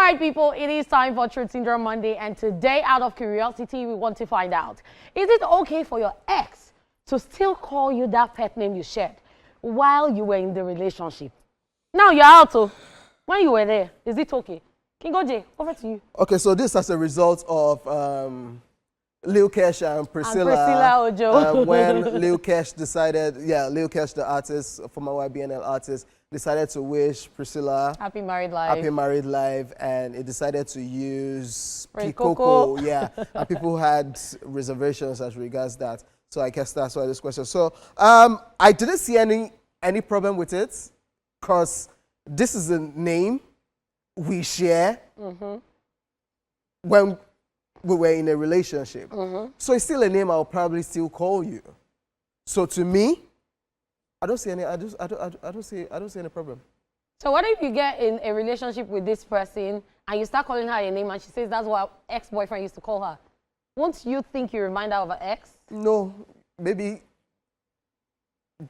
right, people, it is time for Truth Syndrome Monday, and today, out of curiosity, we want to find out, is it okay for your ex to still call you that pet name you shared while you were in the relationship? Now you're out, so when you were there, is it okay? Kingo J, over to you. Okay, so this as a result of Lil Kesh and Priscilla Ojo. when Lil Kesh decided, Lil Kesh, the artist, former YBNL artist, decided to wish Priscilla Happy married life. And it decided to use Coco. Pikoko, and people had reservations as regards that. So I guess that's why this question. So I didn't see any problem with it, because this is a name we share when we were in a relationship. So it's still a name I'll probably still call you. So to me, I don't see any problem. So what if you get in a relationship with this person and you start calling her a name and she says that's what ex-boyfriend used to call her? Won't you think you remind her of her ex? No, maybe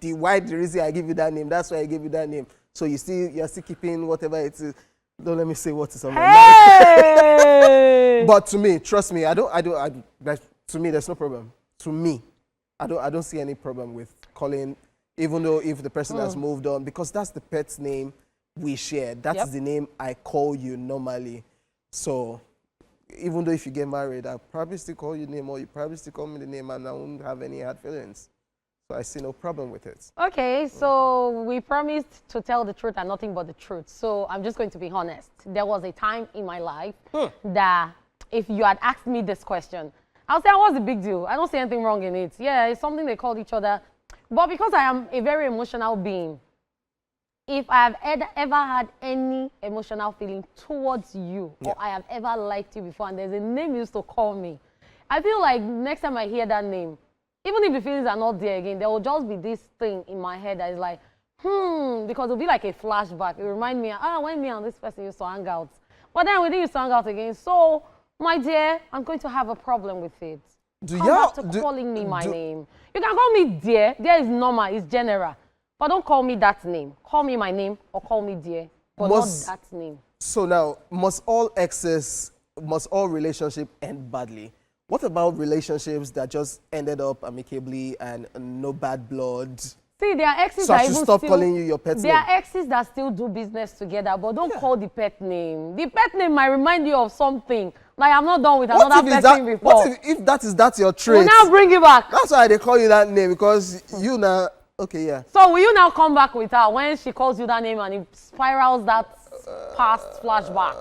the reason I give you that name, that's why I gave you that name. So you're still keeping whatever it is. Don't let me say what is on my mind. But to me, trust me, to me, there's no problem. To me, I don't see any problem with calling, even though if the person has moved on, because that's the pet's name we share. That's the name I call you normally. So even though if you get married, I'll probably still call you name, or you probably still call me the name, and I won't have any hard feelings. So I see no problem with it. Okay, so we promised to tell the truth and nothing but the truth. So I'm just going to be honest. There was a time in my life that if you had asked me this question, I'll say, what's the big deal? I don't see anything wrong in it. Yeah, it's something they called each other. But because I am a very emotional being, if I have ever had any emotional feeling towards you, or I have ever liked you before, and there's a name you used to call me, I feel like next time I hear that name, even if the feelings are not there again, there will just be this thing in my head that is like, because it'll be like a flashback. It reminds me, when me and this person used to hang out. But then we didn't used to hang out again. So, my dear, I'm going to have a problem with it. Come back to calling me my name. You can call me dear. Dear is normal, it's general. But don't call me that name. Call me my name or call me dear, but not that name. So now, must all relationships end badly? What about relationships that just ended up amicably and no bad blood? See, there are exes so that I should stop calling you your pet name. There are exes that still do business together, but don't call the pet name. The pet name might remind you of something. Like I'm not done with another person before. What if that's your trait? We'll now bring it back. That's why they call you that name, because you now, So will you now come back with her when she calls you that name and it spirals that past flashback?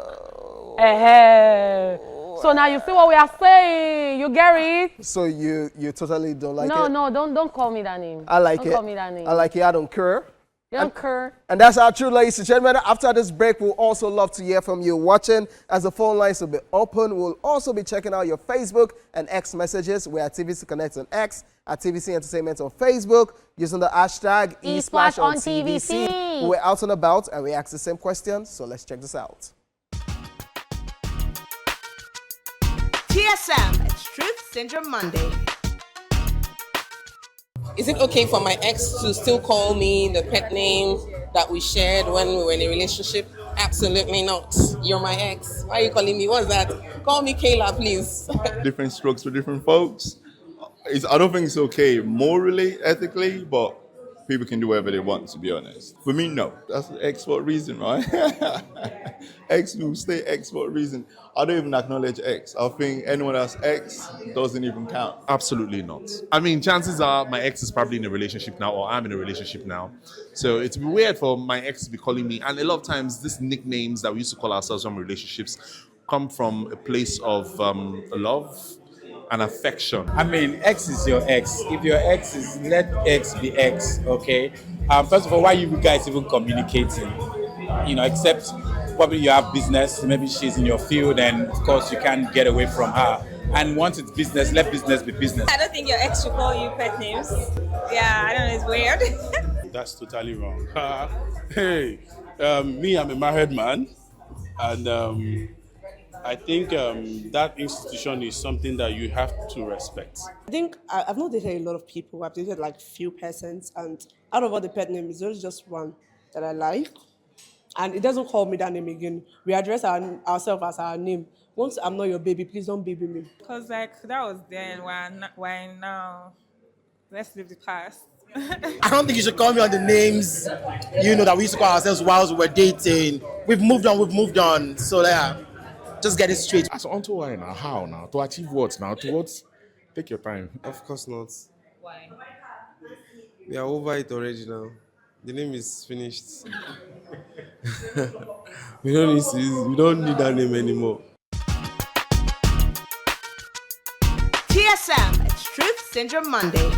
So now you see what we are saying. You get it? So you totally don't like it? No, don't call me that name. I like it. Don't call me that name. I like it. I don't care. You don't care. And that's our truth, ladies and gentlemen. After this break, we'll also love to hear from you watching, as the phone lines will be open. We'll also be checking out your Facebook and X messages. We're at TVC Connect on X, at TVC Entertainment on Facebook, using the hashtag eSplash on TVC. We're out and about, and we ask the same question, so let's check this out. TSM, it's Truth Syndrome Monday. Is it okay for my ex to still call me the pet name that we shared when we were in a relationship? Absolutely not. You're my ex. Why are you calling me? What's that? Call me Kayla, please. Different strokes for different folks. I don't think it's okay morally, ethically, but people can do whatever they want, to be honest. For me, no. That's the X for a reason, right? X will stay X for a reason. I don't even acknowledge X. I think anyone that's X doesn't even count. Absolutely not. I mean, chances are my ex is probably in a relationship now, or I'm in a relationship now. So it'd be weird for my ex to be calling me. And a lot of times, these nicknames that we used to call ourselves from relationships come from a place of love and affection. I mean, X is your ex. If your ex is, let X be X, okay? First of all, why are you guys even communicating? Except probably you have business, maybe she's in your field, and of course you can't get away from her. And once it's business, let business be business. I don't think your ex should call you pet names. Yeah, I don't know, it's weird. That's totally wrong. Hey, me, I'm a married man, and I think that institution is something that you have to respect. I think I've not dated a lot of people. I've dated like few persons, and out of all the pet names, there's just one that I like. and it doesn't call me that name again. We address ourselves as our name. Once I'm not your baby, please don't baby me. Because, like, that was then. Why now? Let's leave the past. I don't think you should call me on the names, that we used to call ourselves whilst we were dating. We've moved on. So yeah, just get it straight. So onto why now? How now? To achieve what now? To what? Take your time. Of course not. Why? We are over it already now. The name is finished. We don't need that name anymore. TSM, it's Truth Syndrome Monday.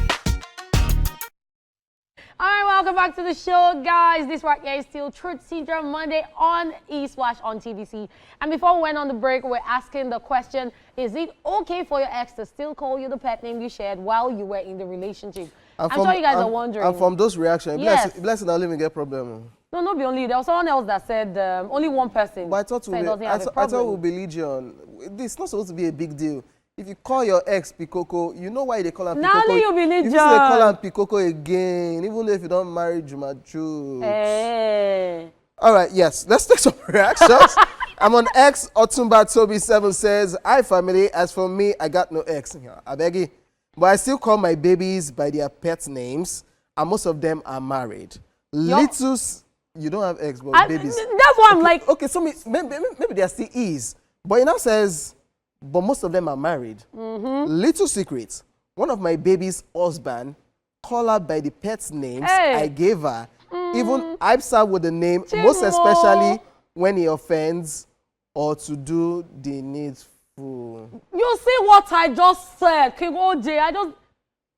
All right, welcome back to the show, guys. This right here is still Truth Syndrome Monday on East/on TVC. And before we went on the break, we're asking the question, is it okay for your ex to still call you the pet name you shared while you were in the relationship? I'm sure you guys are wondering. And from those reactions, yes. blessing, I'll even get problem. No, not be only. There was someone else that said only one person. But I thought we'll be legion. This is not supposed to be a big deal. If you call your ex Pikoko, you know why they call him Pikoko. Now you be legion. If you say call him Pikoko again, even though if you don't marry Jumachu. Hey. All right, yes. Let's take some reactions. I'm on X. Otumba Toby7 says, "Hi family. As for me, I got no ex. I beg you. But I still call my babies by their pet names, and most of them are married. Littles, you don't have ex, but babies. That's why I'm like. Okay, so maybe there still is. But it now says, but most of them are married. Little secret. One of my baby's husband call her by the pet names I gave her. Even hypes her with the name, most especially when he offends or to do the needful. You see what I just said, King OJ.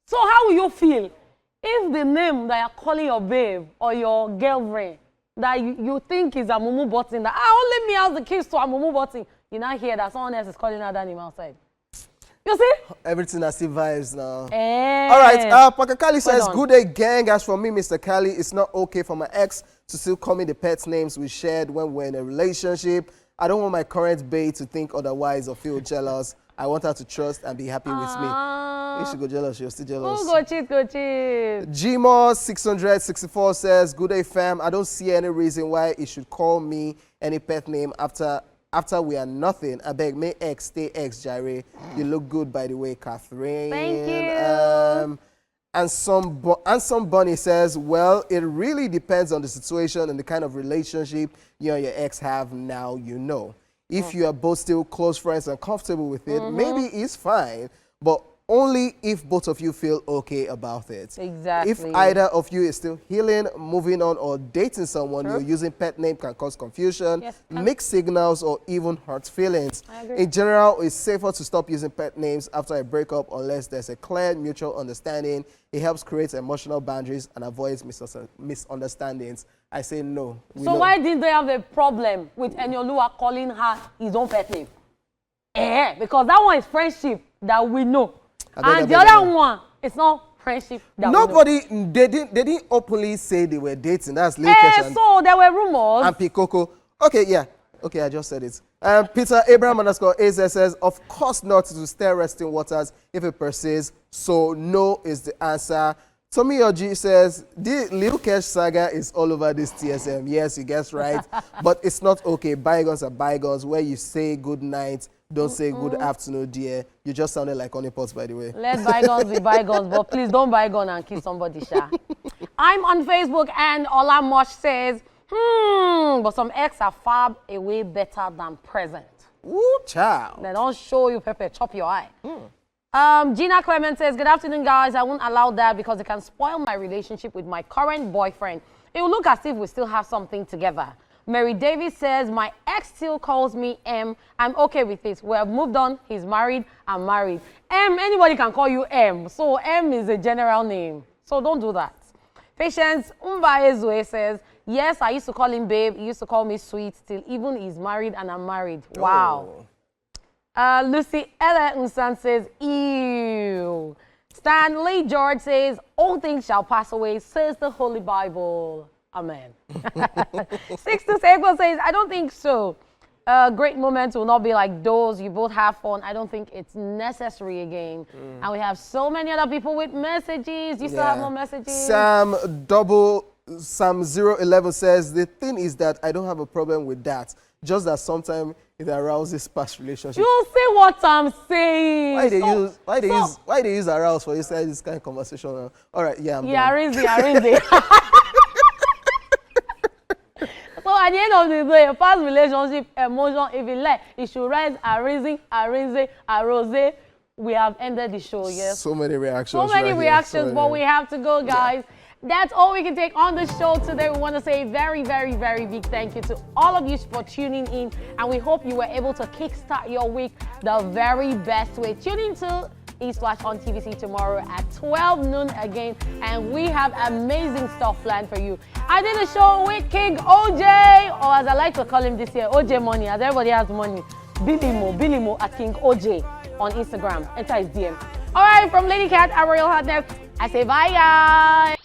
So how will you feel if the name that you're calling your babe or your girlfriend that you think is a mumu button, that only me has the keys to a mumu button, you now hear that someone else is calling her that name outside? You see? Everything I see vibes now. Hey. All right, Paka Kali says, "Good day, gang. As for me, Mr. Kali, it's not okay for my ex to still call me the pet names we shared when we're in a relationship. I don't want my current babe to think otherwise or feel jealous. I want her to trust and be happy with me." If she go jealous, she'll still jealous. Go cheat. Gmo 664 says, "Good day, fam. I don't see any reason why it should call me any pet name after we are nothing. I beg, may ex stay ex, Jare. You look good, by the way, Catherine." Thank you. And some Bunny says, "Well, it really depends on the situation and the kind of relationship you and your ex have now, you know. If you are both still close friends and comfortable with it, maybe it's fine, but only if both of you feel okay about it. Exactly. If either of you is still healing, moving on, or dating someone, you're using pet name can cause confusion, mixed signals, or even hurt feelings. I agree. In general, it's safer to stop using pet names after a breakup unless there's a clear mutual understanding. It helps create emotional boundaries and avoids misunderstandings." I say no. So why didn't they have a problem with Enyolua calling her his own pet name? Because that one is friendship that we know. And the other one, it's not friendship that Nobody, they didn't openly say they were dating. That's Lil Kesh. So there were rumors. And Pikoko. Okay, yeah. Okay, I just said it. Peter Abraham _AZ says, "Of course not to stir resting waters if it persists. So no is the answer." Tommy Oji says, "The Lil Kesh saga is all over this TSM." Yes, you guess right. But it's not okay. Bygones are bygones. Where you say good night, don't say good afternoon, dear. You just sounded like Honeypots, by the way. Let bygones be bygones, but please don't bygone and kiss somebody, Sha. I'm on Facebook and Ola Mosh says, but some ex are far away better than present. Ooh, child. They don't show you pepper, chop your eye. Gina Clement says, "Good afternoon, guys. I won't allow that because it can spoil my relationship with my current boyfriend. It will look as if we still have something together." Mary Davis says, "My ex still calls me M. I'm okay with it. We have moved on. He's married. I'm married." M, anybody can call you M. So M is a general name. So don't do that. Patience Umbaezwe says, "Yes, I used to call him babe. He used to call me sweet. Till even he's married and I'm married." Wow. Lucy Ella Unsan says, "Ew." Stanley George says, "All things shall pass away, says the Holy Bible." Amen. 627 says, "I don't think so. Great moments will not be like those. You both have fun. I don't think it's necessary again." And we have so many other people with messages. You still have more messages? Sam Sam011 says, the thing is that I don't have a problem with that. Just that sometimes it arouses past relationships. You see what I'm saying. Why they use arouse for this kind of conversation? All right, yeah, I'm done. Arrange. So at the end of the day, past relationship, emotion, if you like, it should rise, arose. We have ended the show, yes. So many reactions. So many reactions, but we have to go, guys. Yeah. That's all we can take on the show today. We want to say a very, very, very big thank you to all of you for tuning in. And we hope you were able to kickstart your week the very best way. Tune in to Eastwatch on TVC tomorrow at 12 noon again. And we have amazing stuff planned for you. I did a show with King OJ, or as I like to call him this year, OJ Money, as everybody has money. Billy Mo at King OJ on Instagram. Enter his DM. All right, from Lady Cat at Royal Hotness, I say bye, guys.